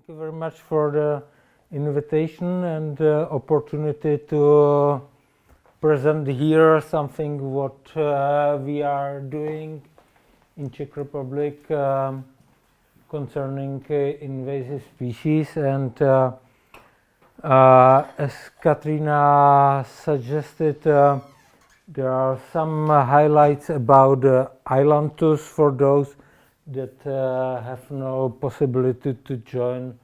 Thank you very much for the invitation and the opportunity to present here something what we are doing in Czech Republic concerning invasive species. And as Katrina suggested, there are some highlights about Ailanthus for those that have no possibility to join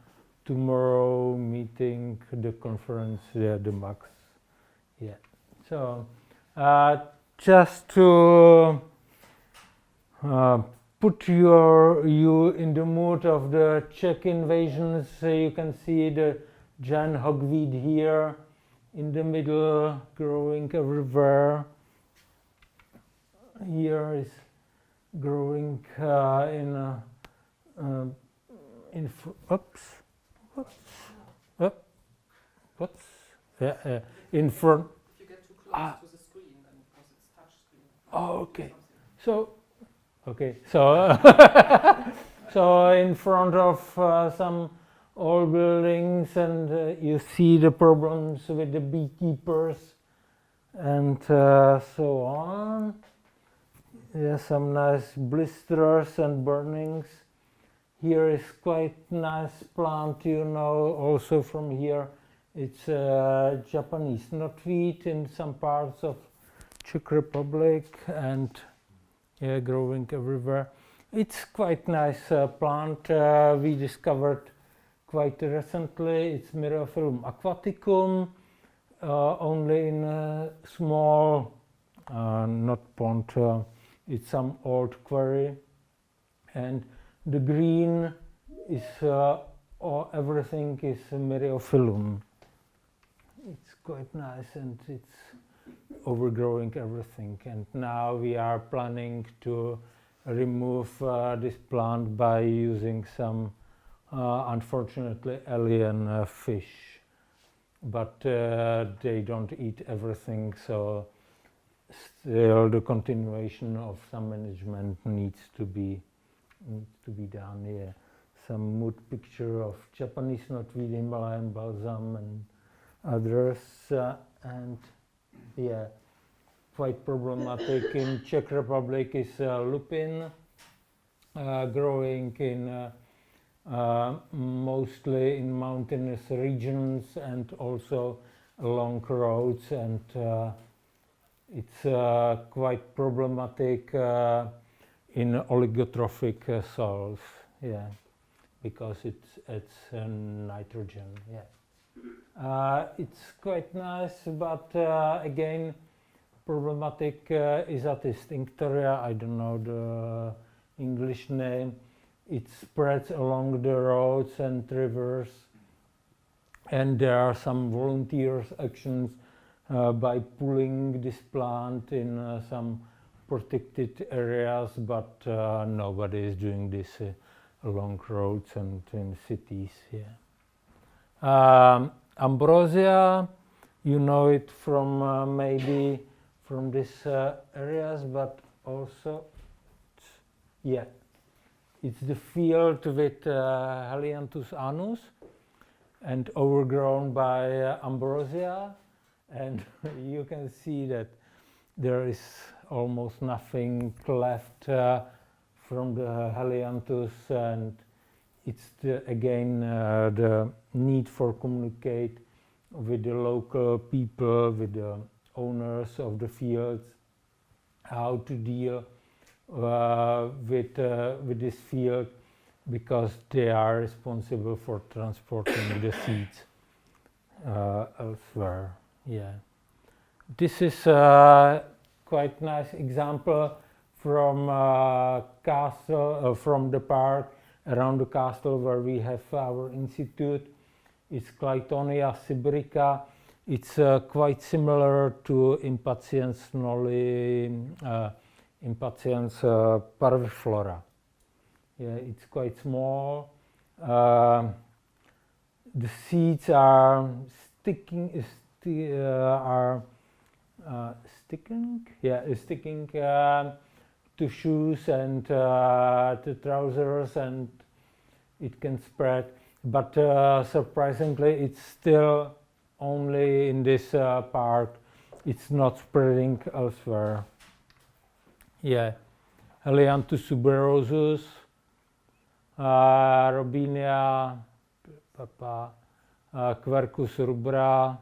tomorrow meeting, the conference, the MAX. Yeah. So just to put you in the mood of the Czech invasions, you can see the giant hogweed here in the middle, growing everywhere. Here is growing in front. If you get too close to the screen, then because it's touch screen. Oh, okay. So so in front of some old buildings, and you see the problems with the beekeepers and so on. Yeah, some nice blisters and burnings. Here is quite nice plant, you know, also from here. It's Japanese knotweed in some parts of Czech Republic, and yeah, growing everywhere. It's quite nice plant. We discovered quite recently. It's Myriophyllum aquaticum, only in a small, not pond. It's some old quarry, and the green is everything is Myriophyllum. It's quite nice, and it's overgrowing everything. And now we are planning to remove this plant by using some unfortunately alien fish, but they don't eat everything, so still the continuation of some management needs to be done. Yeah, some mood picture of Japanese knotweed, Himalayan balsam, and others, and yeah, quite problematic in Czech Republic is lupin, growing in mostly in mountainous regions and also along roads, and it's quite problematic in oligotrophic soils, yeah, because it's nitrogen, yeah. It's quite nice, but again, problematic Isatis tinctoria, I don't know the English name. It spreads along the roads and rivers, and there are some volunteers' actions by pulling this plant in some protected areas, but nobody is doing this along roads and in cities. Yeah. Ambrosia, you know it from maybe from these areas, but also, yeah, it's the field with Helianthus anus and overgrown by ambrosia, and you can see that there is almost nothing left from the Helianthus, and it's again the need for communicate with the local people, with the owners of the fields, how to deal with this field, because they are responsible for transporting the seeds elsewhere. Yeah, this is a quite nice example from castle, from the park around the castle where we have our institute. It's Claytonia sibirica. It's quite similar to Impatiens noli, Impatiens parviflora. Yeah, it's quite small. The seeds are sticking to shoes and to trousers, and it can spread. but surprisingly it's still only in this part. It's not spreading elsewhere. Yeah, Helianthus tuberosus, Robinia, Quercus rubra,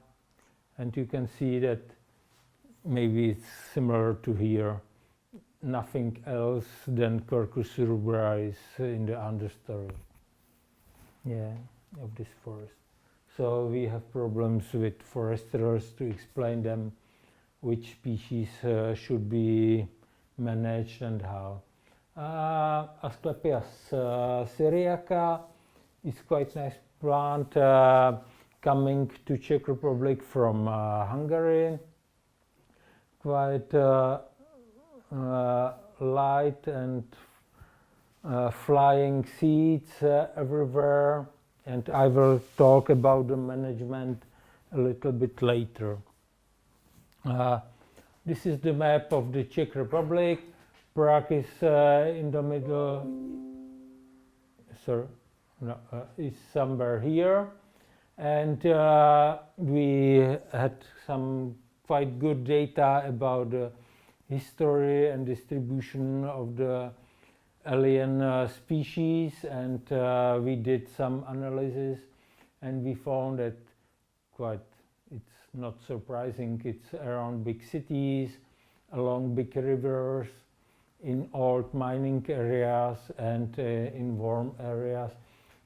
and you can see that maybe it's similar to here. Nothing else than Quercus rubra is in the understory, yeah, of this forest. So we have problems with foresters to explain them which species should be managed and how. Asclepias syriaca is quite nice plant coming to Czech Republic from Hungary. Quite light and flying seeds everywhere, and I will talk about the management a little bit later. This is the map of the Czech Republic. Prague is in the middle, is somewhere here, and we had some quite good data about the history and distribution of the alien species, and we did some analysis, and we found that it's not surprising, it's around big cities, along big rivers, in old mining areas, and in warm areas.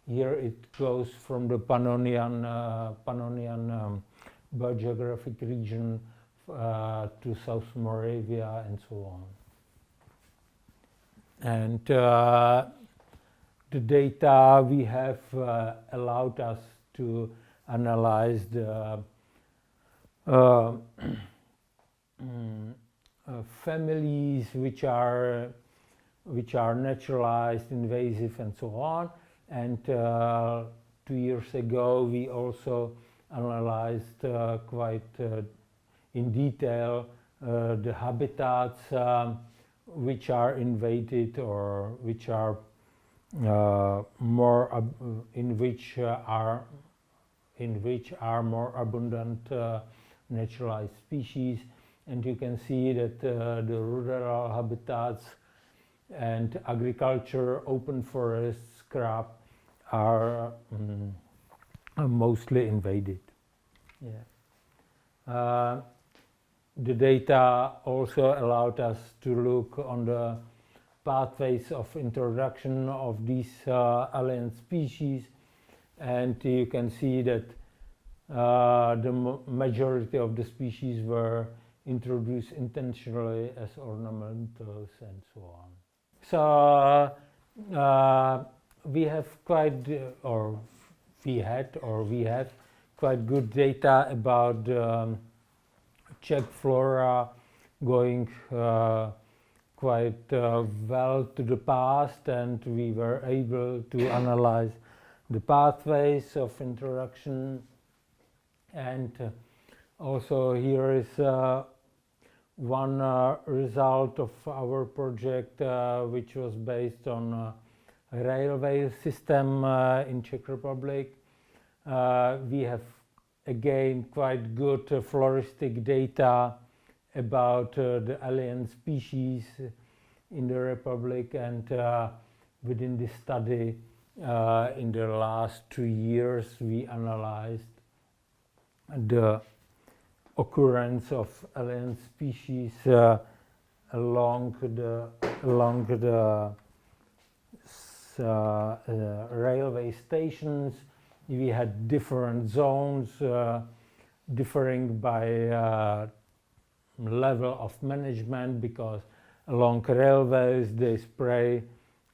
Here it goes from the Pannonian biogeographic region to South Moravia and so on. And the data we have allowed us to analyze the families which are naturalized, invasive, and so on. And 2 years ago we also analyzed quite in detail the habitats which are invaded or which are in which are more abundant naturalized species. And you can see that the rural habitats and agriculture, open forests, scrub are mostly invaded. Yeah. The data also allowed us to look on the pathways of introduction of these alien species, and you can see that the majority of the species were introduced intentionally as ornamentals and so on. So we have we have quite good data about Czech flora going quite well to the past, and we were able to analyze the pathways of introduction. And also here is one result of our project which was based on a railway system in Czech Republic. We have again quite good floristic data about the alien species in the Republic, and within this study in the last 2 years we analyzed the occurrence of alien species along the railway stations. We had different zones differing by level of management, because along railways they spray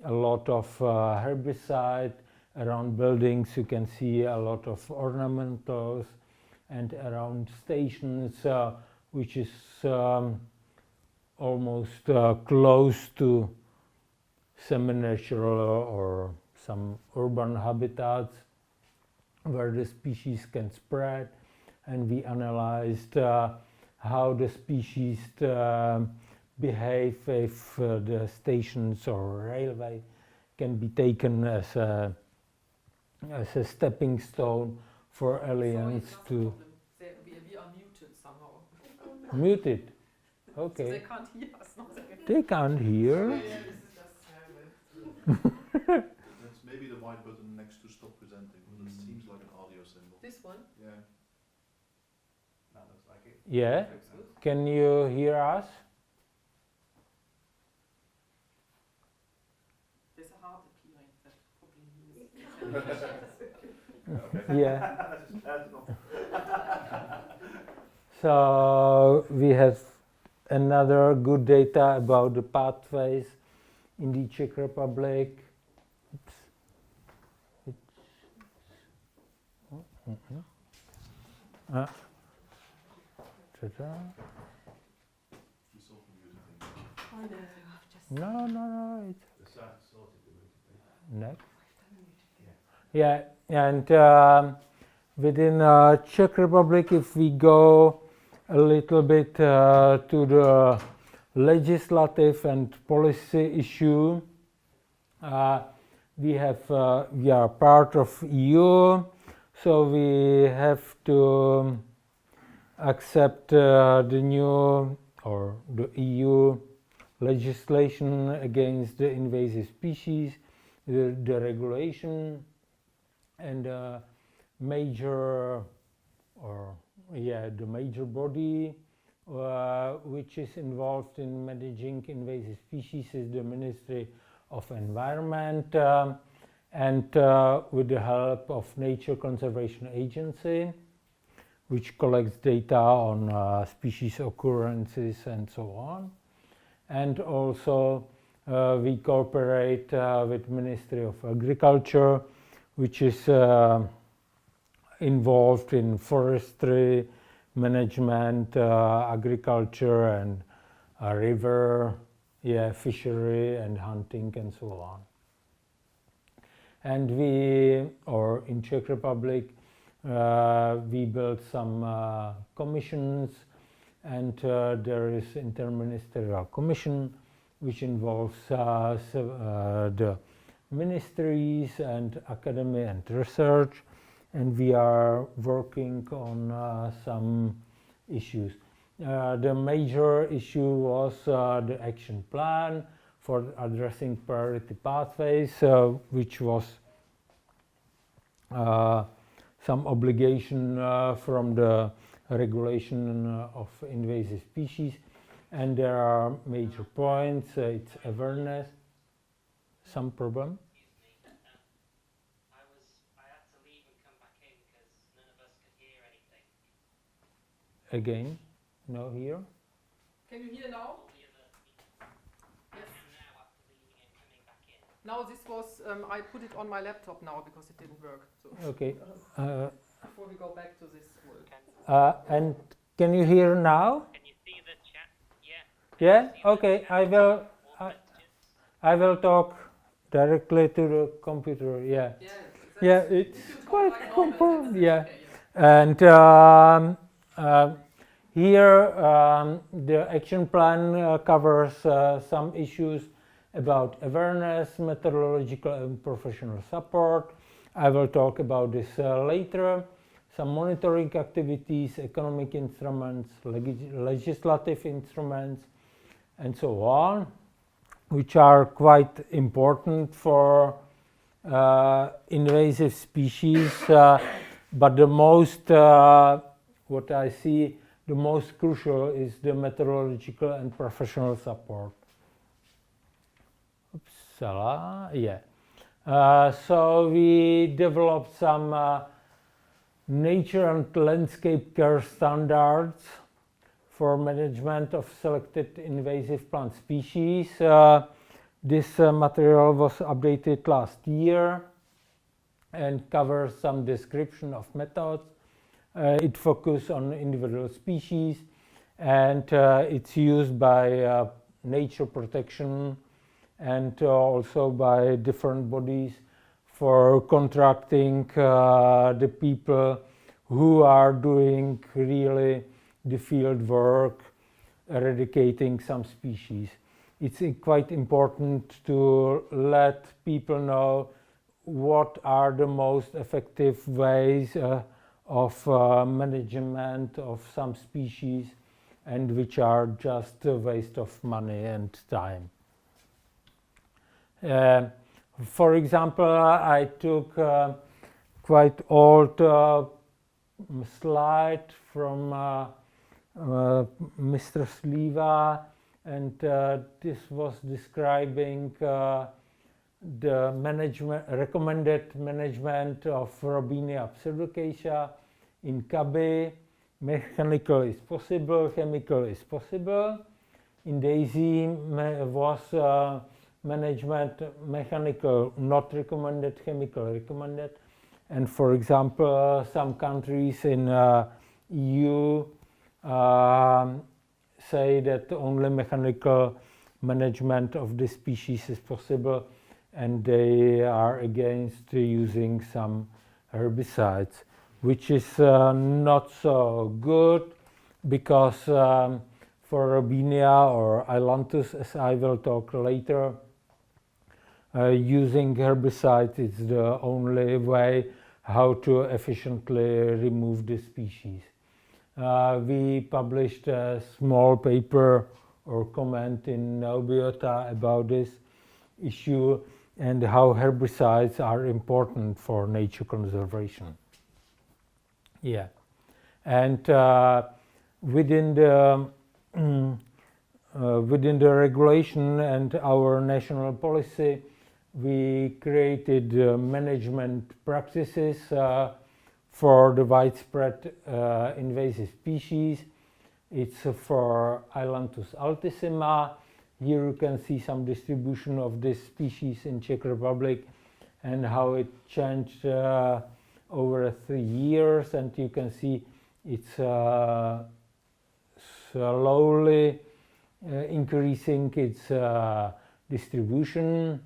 a lot of herbicide. Around buildings you can see a lot of ornamentals, and around stations which is almost close to semi-natural or some urban habitats where the species can spread, and we analyzed how the species behave if the stations or railway can be taken as a as a stepping stone for aliens Sorry, to that's the problem. We are muted somehow. muted. So Okay. they can't hear us. No, They can't hear. this is just terrible. That's maybe the white button next to stop presenting, but it seems like an audio symbol. This one? Yeah. That looks like it. Yeah. Looks good. Can you hear us? There's a heart appearing that probably means Yeah. So we have another good data about the pathways in the Czech Republic. Oops. Ta-da. We solved the music thing. No, it's The site sorted the music thing. next. Yeah, and within Czech Republic, if we go a little bit to the legislative and policy issue, we are part of EU, so we have to accept the new or the EU legislation against the invasive species, the regulation, and the major body which is involved in managing invasive species is the Ministry of Environment, and with the help of Nature Conservation Agency, which collects data on species occurrences and so on. And also we cooperate with Ministry of Agriculture, which is involved in forestry management, agriculture, and river, fishery and hunting and so on. And in Czech Republic, we built some commissions, and there is interministerial commission which involves the ministries and academy and research, and we are working on some issues. The major issue was the action plan for addressing priority pathways, which was some obligation from the regulation of invasive species, and there are major points. It's awareness. Some problem? Excuse me. I had to leave and come back in because none of us could hear anything. Again, no here. Can you hear now? All the other people Yes. now after leaving and coming back in. Now this was, I put it on my laptop now because it didn't work. So Okay. before we go back to this world. And can you hear now? Can you see the chat? Yeah. Yeah. Okay. I will talk directly to the computer. Yeah. Yeah. It's quite comfortable. Yeah. And here the action plan covers some issues about awareness, methodological and professional support. I will talk about this later. Some monitoring activities, economic instruments, legislative instruments, and so on, which are quite important for invasive species. But the most, what I see, the most crucial is the methodological and professional support. Uppsala, yeah. So we developed some nature and landscape care standards for management of selected invasive plant species. This material was updated last year and covers some description of methods. It focuses on individual species, and it's used by nature protection and also by different bodies for contracting the people who are doing really the field work, eradicating some species. It's quite important to let people know what are the most effective ways of management of some species and which are just a waste of money and time. For example, I took a quite old slide from Mr. Sliva, and this was describing the recommended management of Robinia pseudoacacia in Kabi. Mechanical is possible, chemical is possible. In Daisy was management mechanical not recommended, chemical recommended. And for example, some countries in EU say that only mechanical management of this species is possible, and they are against using some herbicides, which is not so good, because for Robinia or Ailanthus, as I will talk later, using herbicides is the only way how to efficiently remove the species. We published a small paper or comment in Neobiota about this issue and how herbicides are important for nature conservation. Yeah, and within the regulation and our national policy, we created management practices for the widespread invasive species. It's for Ailanthus altissima. Here you can see some distribution of this species in Czech Republic and how it changed over 3 years, and you can see it's slowly increasing its distribution.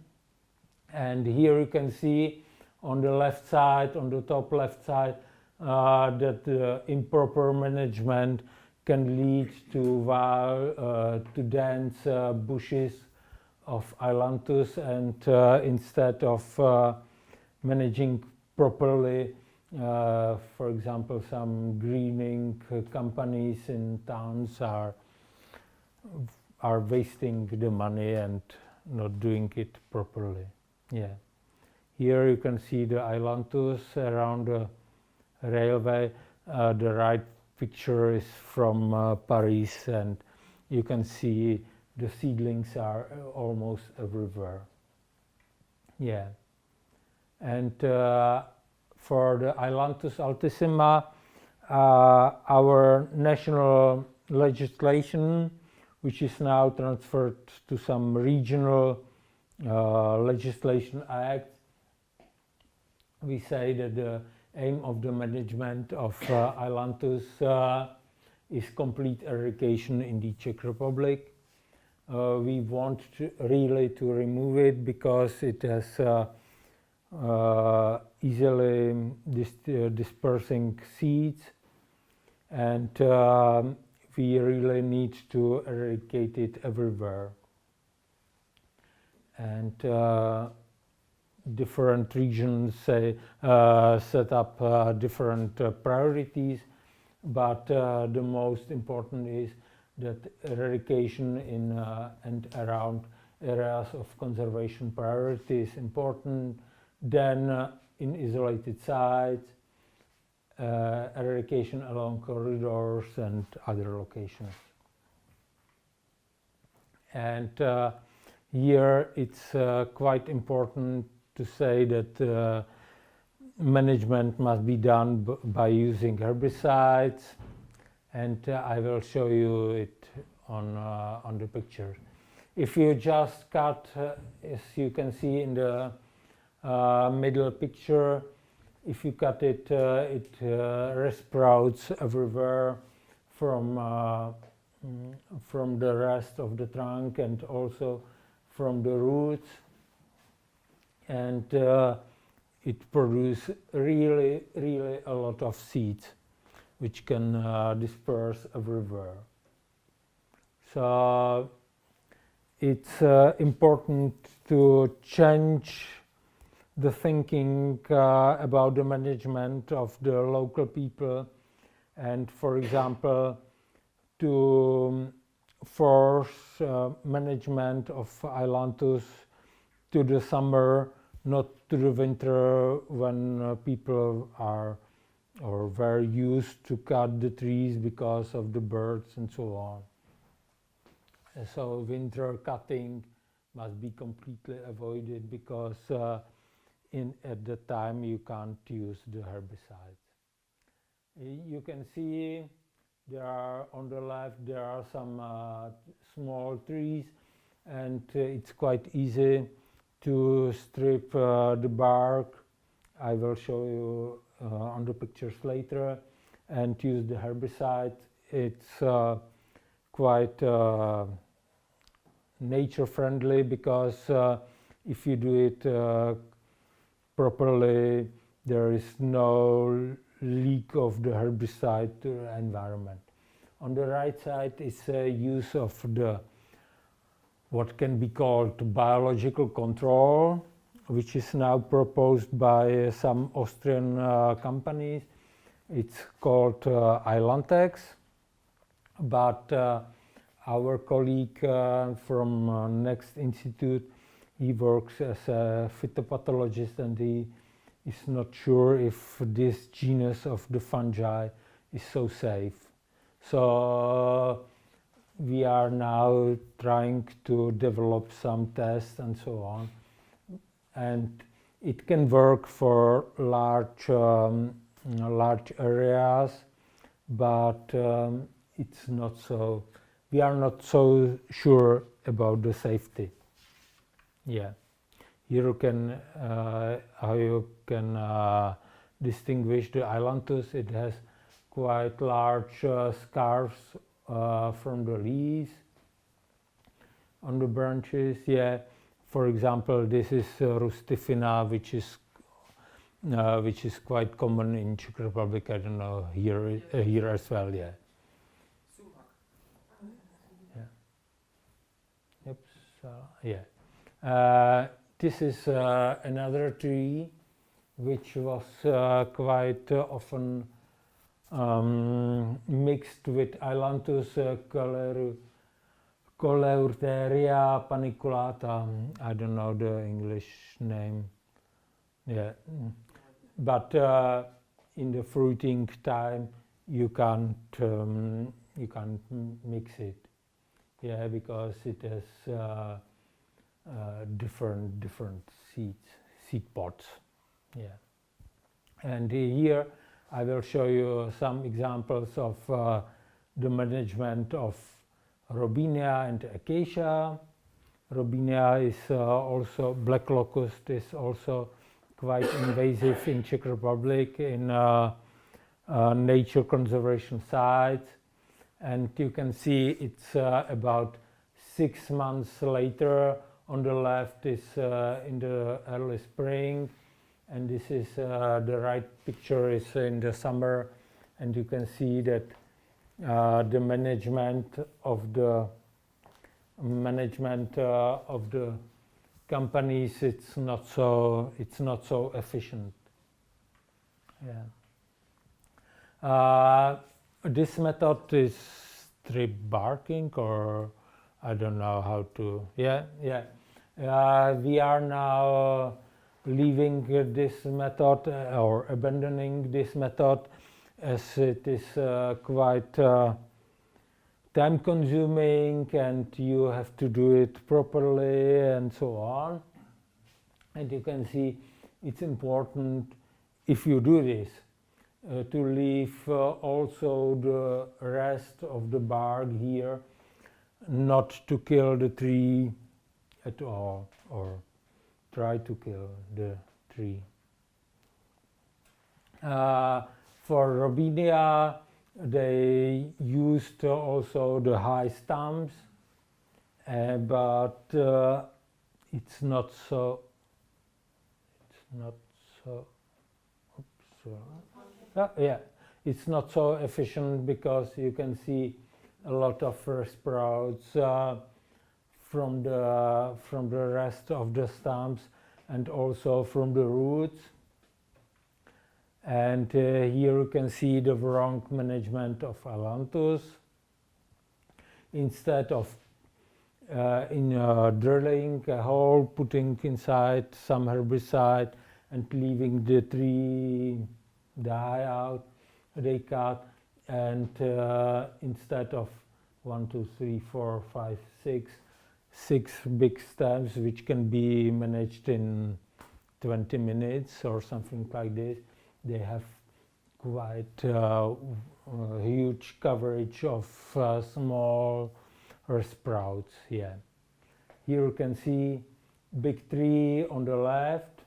And here you can see on the left side, on the top left side, that improper management can lead to dense bushes of Ailanthus, and instead of managing properly, for example, some greening companies in towns are wasting the money and not doing it properly. Yeah, here you can see the Ailanthus around the railway. The right picture is from Paris, and you can see the seedlings are almost everywhere. Yeah, and for the Ailanthus altissima, our national legislation, which is now transferred to some regional legislation act, we say that the aim of the management of Ailanthus is complete eradication in the Czech Republic. We want really to remove it because it has easily dispersing seeds, and we really need to eradicate it everywhere. And different regions set up different priorities, but the most important is that eradication in and around areas of conservation priority is important. Then in isolated sites, eradication along corridors and other locations. And here it's quite important to say that management must be done by using herbicides, and I will show you it on the picture. If you just cut, as you can see in the middle picture, if you cut it, it resprouts everywhere from the rest of the trunk and also from the roots, and it produces really a lot of seeds which can disperse everywhere. So it's important to change the thinking about the management of the local people, and for example to force management of ailanthus to the summer, not to the winter when people are or were used to cut the trees because of the birds and so on. So winter cutting must be completely avoided because at the time you can't use the herbicides. You can see there are on the left there are some small trees, and it's quite easy to strip the bark. I will show you on the pictures later, and use the herbicide. It's quite nature friendly because if you do it properly, there is no leak of the herbicide to the environment. On the right side is use of the what can be called biological control, which is now proposed by some Austrian companies. It's called Ailantex, but our colleague from Next Institute, he works as a phytopathologist, and he is not sure if this genus of the fungi is so safe. So we are now trying to develop some tests and so on, and it can work for large areas, but it's not so. We are not so sure about the safety. Yeah, here you can how you can distinguish the ailanthus. It has quite large scars from the leaves on the branches. Yeah, for example, this is rustifina, which is quite common in Czech Republic. I don't know here here as well. Yeah. Yeah. Yep. Yeah. This is another tree which was quite often mixed with ailanthus Coleurteria paniculata. I don't know the English name. Yeah, but in the fruiting time you can't mix it. Yeah, because it has different seed pods. Yeah, and here I will show you some examples of the management of Robinia and Acacia. Robinia is also, black locust is also quite invasive in Czech Republic in nature conservation sites, and you can see it's about 6 months later. On the left is in the early spring, and this is the right picture is in the summer, and you can see that the management of the companies, it's not so efficient. Yeah. This method is strip barking, or I don't know how to. Yeah. We are now leaving this method or abandoning this method, as it is quite time consuming, and you have to do it properly and so on. And you can see it's important, if you do this, to leave also the rest of the bark here, not to kill the tree at all, or try to kill the tree. For Robinia, they used also the high stumps, but it's not so. It's not so efficient, because you can see a lot of sprouts from the rest of the stumps, and also from the roots. And here you can see the wrong management of Ailanthus. Instead of drilling a hole, putting inside some herbicide and leaving the tree die out, they cut, and instead of 1, 2, 3, 4, 5, 6 big stems which can be managed in 20 minutes or something like this, they have quite huge coverage of small sprouts. Yeah. Here you can see big tree on the left,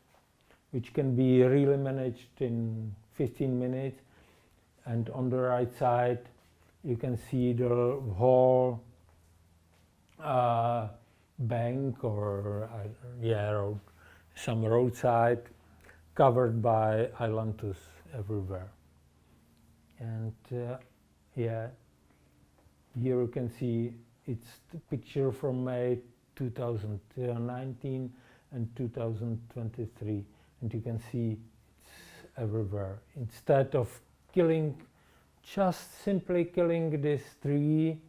which can be really managed in 15 minutes, and on the right side you can see the whole bank or road, some roadside covered by Ailanthus everywhere. And yeah, here you can see it's the picture from May 2019 and 2023, and you can see it's everywhere. Instead of killing, just simply killing this tree,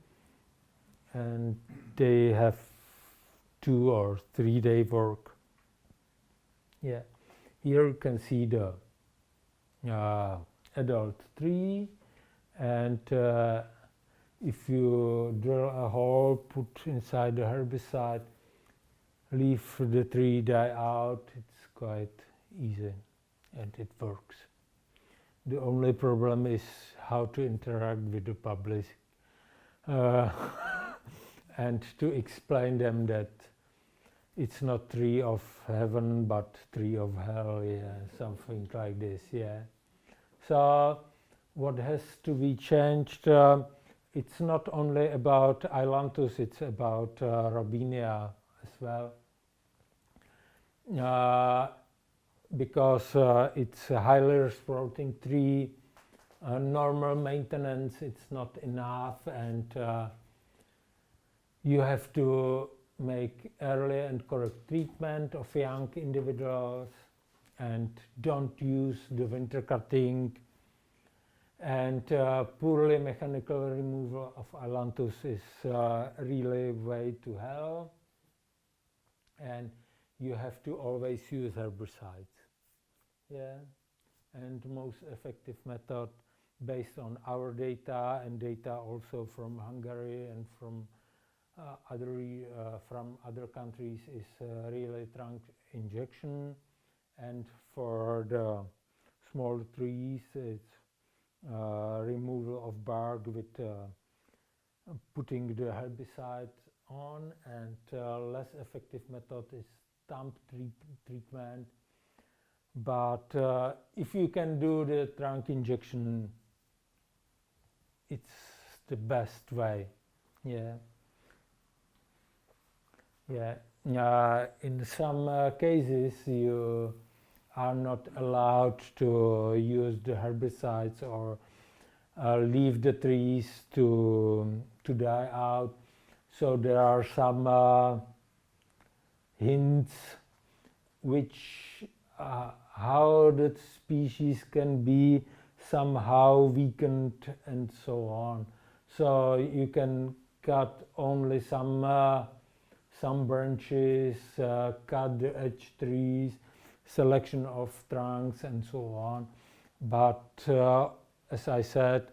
and they have 2 or 3 day work. Yeah, here you can see the adult tree, and if you drill a hole, put inside the herbicide, leave the tree die out, it's quite easy and it works. The only problem is how to interact with the public and to explain them that it's not tree of heaven but tree of hell, yeah, something like this, yeah. So what has to be changed, it's not only about Ailanthus, it's about Robinia as well, because it's a highly sprouting tree. Normal maintenance, it's not enough, and you have to make early and correct treatment of young individuals, and don't use the winter cutting, and poorly mechanical removal of Ailanthus is really way to hell, and you have to always use herbicides. Yeah, and most effective method based on our data and data also from Hungary and from other countries is really trunk injection, and for the small trees it's removal of bark with putting the herbicide on, and less effective method is stump treatment. But if you can do the trunk injection, it's the best way. Yeah. Yeah. In some cases you are not allowed to use the herbicides or leave the trees to die out. So there are some hints which how the species can be somehow weakened and so on. So you can cut only some branches, cut the edge trees, selection of trunks and so on. But as I said,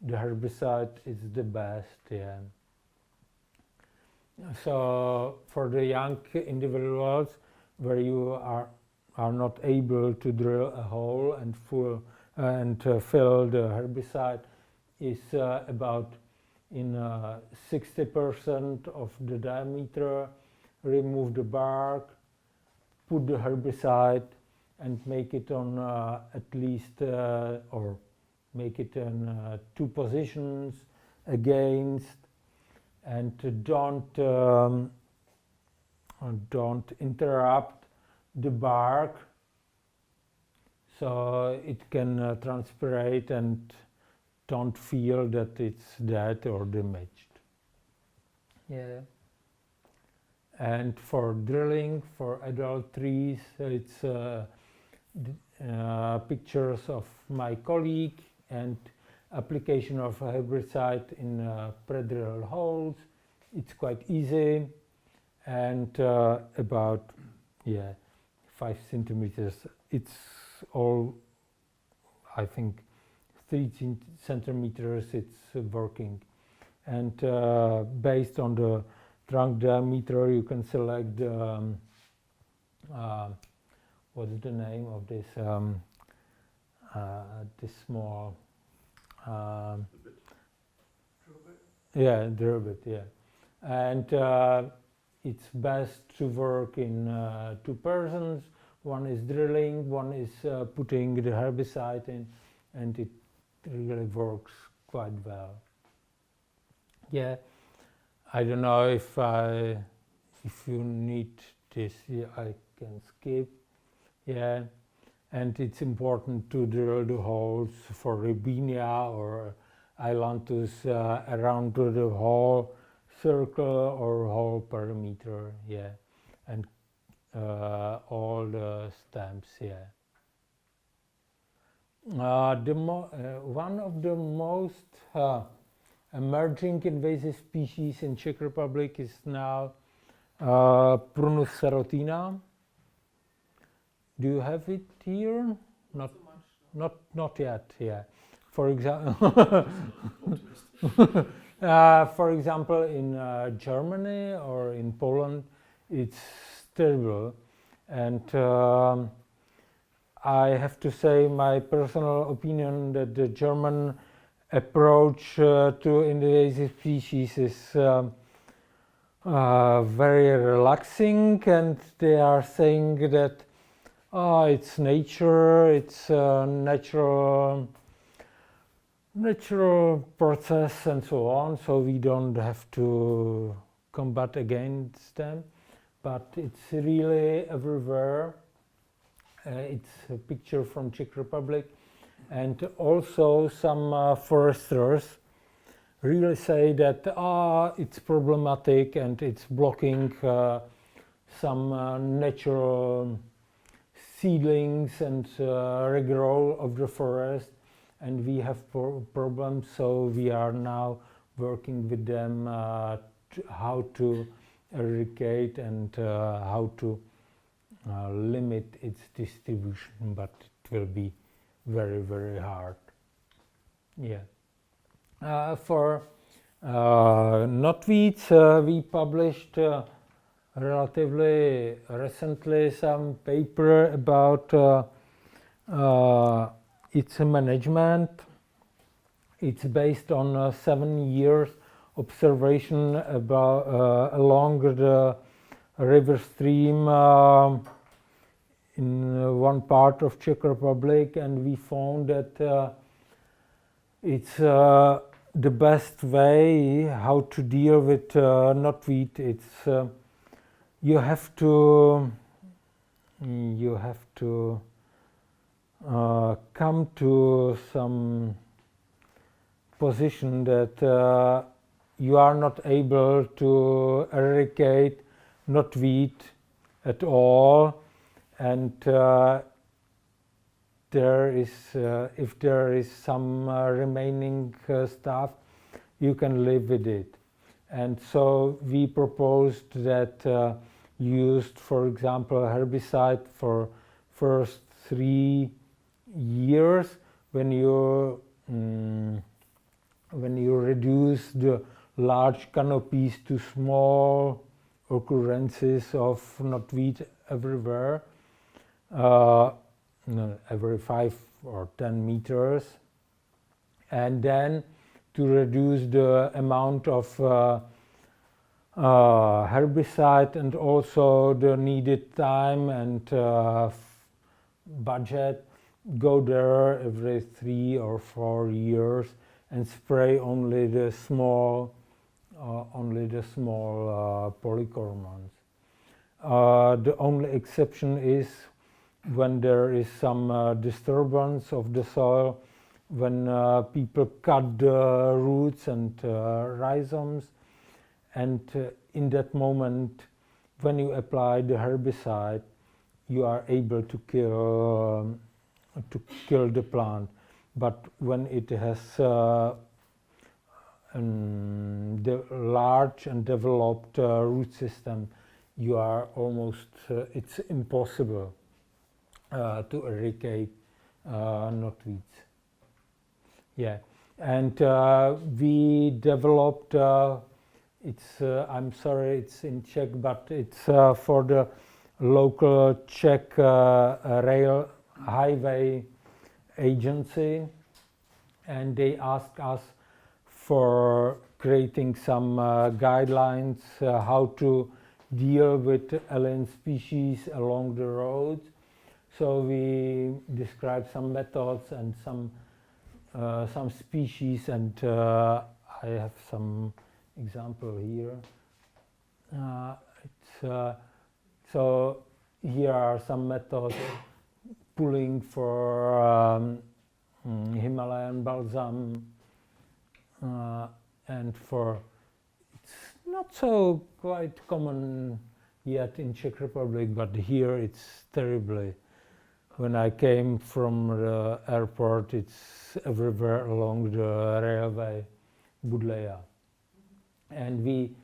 the herbicide is the best. Yeah. So for the young individuals where you are not able to drill a hole and fill the herbicide, is about in 60% of the diameter, remove the bark, put the herbicide, and make it on at least or make it in 2 positions against, and don't interrupt the bark so it can transpirate and don't feel that it's dead or damaged. Yeah. And for drilling for adult trees, it's pictures of my colleague and application of a herbicide in pre-drill holes. It's quite easy, and about 5 centimeters. It's all, I think, 3 centimeters. It's working, and based on the trunk diameter, you can select what is the name of this this small drill bit, and it's best to work in 2 persons. One is drilling, one is putting the herbicide in, and it really works quite well. I don't know if you need this, I can skip. And it's important to drill the holes for Robinia or Ailanthus around to the whole circle or whole perimeter, and all the stems, one of the most emerging invasive species in Czech Republic is now Prunus serotina. Do you have it here? Not yet. For example, in Germany or in Poland, it's terrible, and I have to say my personal opinion that the German approach to invasive species is very relaxing, and they are saying that it's nature, it's a natural process and so on, so we don't have to combat against them, but it's really everywhere. It's a picture from Czech Republic, and also some foresters really say that it's problematic and it's blocking some natural seedlings and regrowth of the forest, and we have problems, so we are now working with them how to eradicate and how to limit its distribution, but it will be very, very hard. For knotweeds, we published relatively recently some paper about its management. It's based on 7 years observation about along the river stream in one part of Czech Republic, and we found that it's the best way how to deal with knotweed. It's you have to come to some position that you are not able to eradicate knotweed at all, and if there is some remaining stuff, you can live with it. And so we proposed that used, for example, herbicide for first 3 years when you reduce the large canopies to small occurrences of knotweed everywhere, every 5 or 10 meters, and then to reduce the amount of herbicide and also the needed time and budget, go there every 3 or 4 years and spray only the small polycormons. The only exception is when there is some disturbance of the soil, when people cut the roots and rhizomes, and in that moment when you apply the herbicide, you are able to kill the plant. But when it has the large and developed root system, you are almost it's impossible to eradicate knotweeds. Yeah, and we developed. It's I'm sorry, it's in Czech, but it's for the local Czech rail highway agency, and they asked us for creating some guidelines how to deal with alien species along the roads. So we described some methods and some species, and I have some example here. So here are some methods: pulling for Himalayan balsam, and for it's not so quite common yet in Czech Republic, but here it's terribly. When I came from the airport, it's everywhere along the railway, Budleja. And we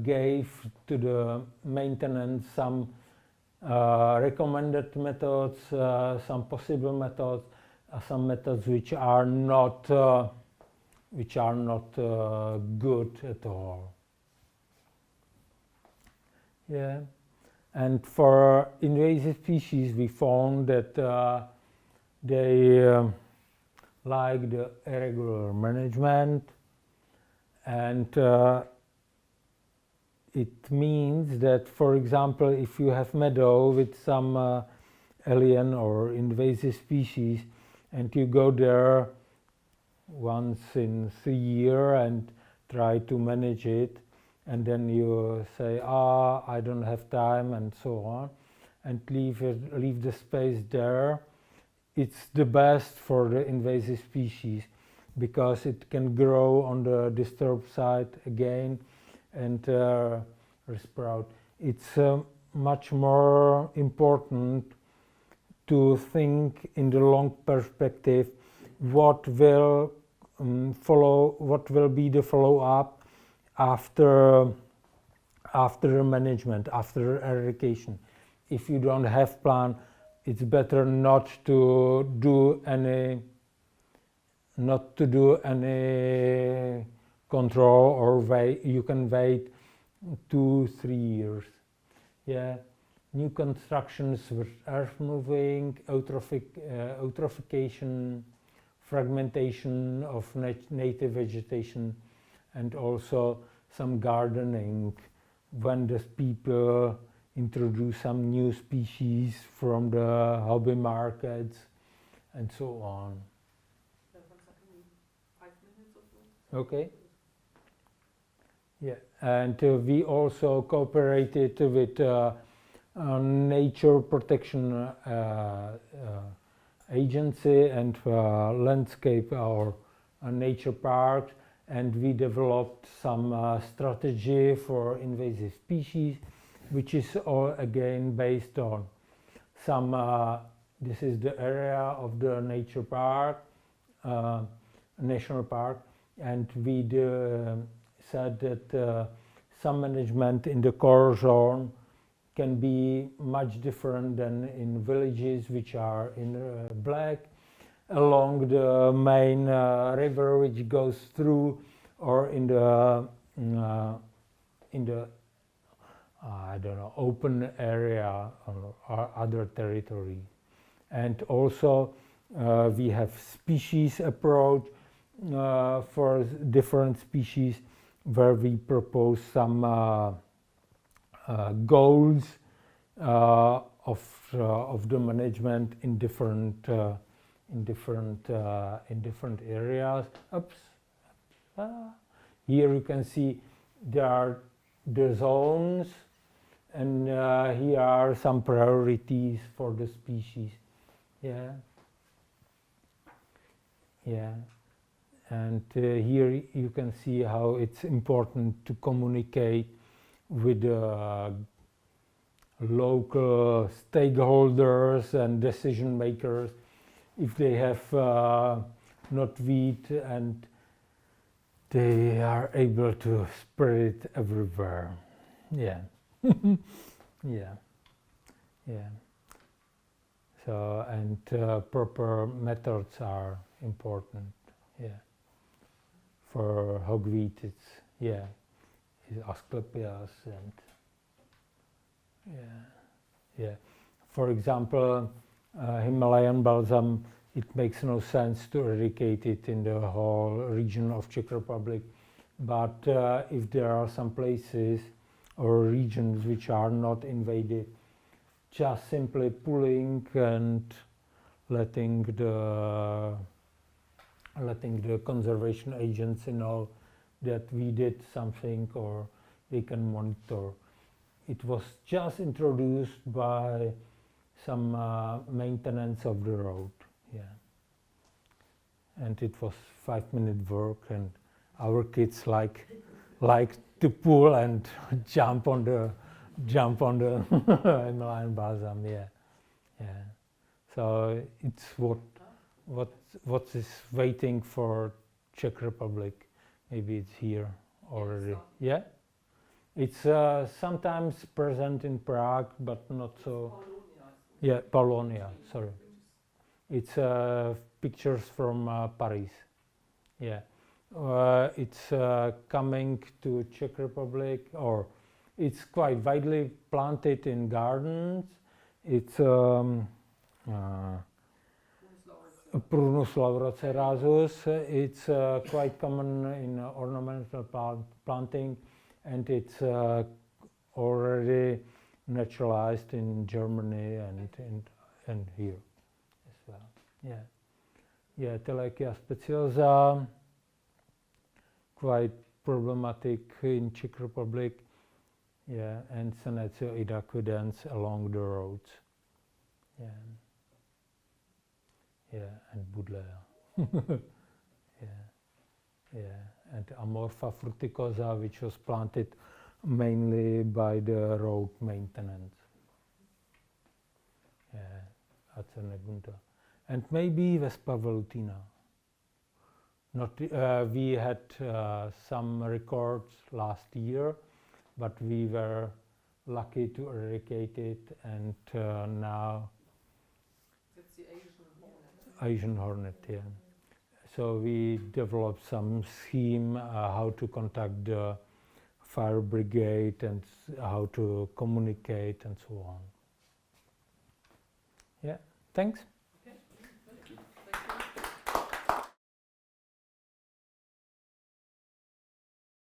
gave to the maintenance some recommended methods, some possible methods, some methods which are not good at all. Yeah, and for invasive species, we found that they like the irregular management, and it means that, for example, if you have meadow with some alien or invasive species, and you go there once in 3 years and try to manage it, and then you say, I don't have time, and so on, and leave the space there. It's the best for the invasive species because it can grow on the disturbed site again and resprout. It's much more important to think in the long perspective what will be the follow-up after management, after eradication. If you don't have plan, it's better not to do any control, or wait. You can wait 2-3 years. Yeah, new constructions with earth moving, eutrophication, fragmentation of native vegetation, and also some gardening when the people introduce some new species from the hobby markets and so on. 5 minutes or so. Okay. Yeah, and we also cooperated with nature protection agency and landscape or nature park, and we developed some strategy for invasive species, which is all again based on some this is the area of the nature park, national park, and we said that some management in the core zone can be much different than in villages which are in black, along the main river which goes through, or in the I don't know, open area or other territory. And also we have species approach for different species, where we propose some goals of the management in different areas. Here you can see there are the zones, and here are some priorities for the species. Yeah. And here you can see how it's important to communicate with local stakeholders and decision makers if they have knotweed, and they are able to spread it everywhere. Yeah. Yeah. Yeah. So, and proper methods are important. Yeah. For hogweed, it's Asclepias and yeah. For example, Himalayan balsam, it makes no sense to eradicate it in the whole region of Czech Republic. But if there are some places or regions which are not invaded, just simply pulling and letting the conservation agency know that we did something, or they can monitor. It was just introduced by some maintenance of the road, and it was 5-minute work, and our kids like to pull and jump on the Himalayan balsam, So it's what is waiting for Czech Republic. Maybe it's here already. Yeah, it's sometimes present in Prague, but not so. Yeah, Polonia. Sorry, it's pictures from Paris. Yeah, it's coming to Czech Republic, or it's quite widely planted in gardens. It's Prunus laurocerasus. It's quite common in ornamental planting, and it's already naturalized in Germany and here as well. Yeah, Telekia speciosa, quite problematic in Czech Republic. Yeah, and Senecio idaquidens along the roads. Yeah, and Budleia. And Amorpha fruticosa, which was planted mainly by the road maintenance. Acernegunta. And maybe Vespa velutina. Not, we had some records last year, but we were lucky to eradicate it, and now That's the Asian hornet. Asian hornet, yeah. So we developed some scheme how to contact the fire brigade and how to communicate and so on. Yeah, thanks.